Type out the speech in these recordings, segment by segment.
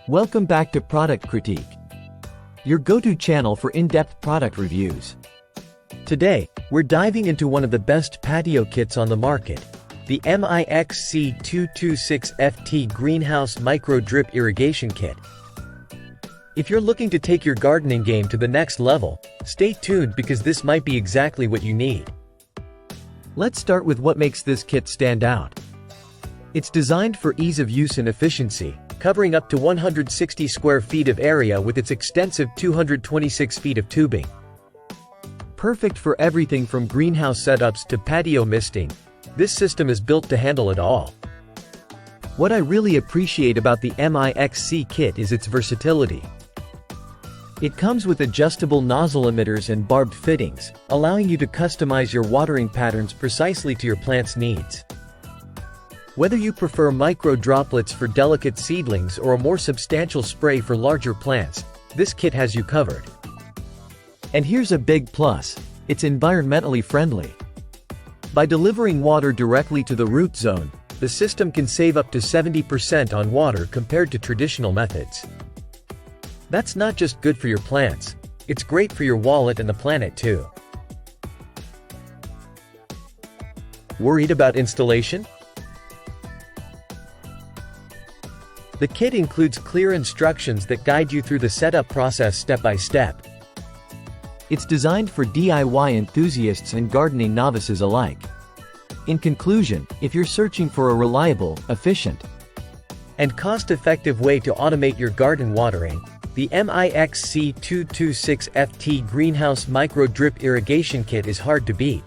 Welcome back to Product Critique, your go-to channel for in-depth product reviews. Today, we're diving into one of the best patio kits on the market, the MIXC 226FT Greenhouse Micro Drip Irrigation Kit. If you're looking to take your gardening game to the next level, stay tuned because this might be exactly what you need. Let's start with what makes this kit stand out. It's designed for ease of use and efficiency, covering up to 160 square feet of area with its extensive 226 feet of tubing. Perfect for everything from greenhouse setups to patio misting, this system is built to handle it all. What I really appreciate about the MIXC kit is its versatility. It comes with adjustable nozzle emitters and barbed fittings, allowing you to customize your watering patterns precisely to your plant's needs. Whether you prefer micro droplets for delicate seedlings or a more substantial spray for larger plants, this kit has you covered. And here's a big plus: it's environmentally friendly. By delivering water directly to the root zone, the system can save up to 70% on water compared to traditional methods. That's not just good for your plants, it's great for your wallet and the planet too. Worried about installation? The kit includes clear instructions that guide you through the setup process step by step. It's designed for DIY enthusiasts and gardening novices alike. In conclusion, if you're searching for a reliable, efficient, and cost-effective way to automate your garden watering, the MIXC 226FT Greenhouse Micro Drip Irrigation Kit is hard to beat.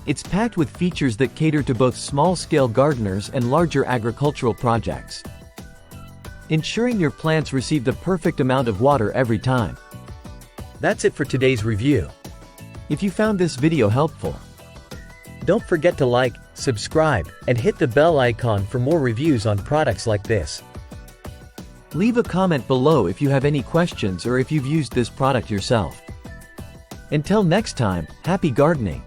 It's packed with features that cater to both small-scale gardeners and larger agricultural projects, ensuring your plants receive the perfect amount of water every time. That's it for today's review. If you found this video helpful, don't forget to like, subscribe, and hit the bell icon for more reviews on products like this. Leave a comment below if you have any questions or if you've used this product yourself. Until next time, happy gardening!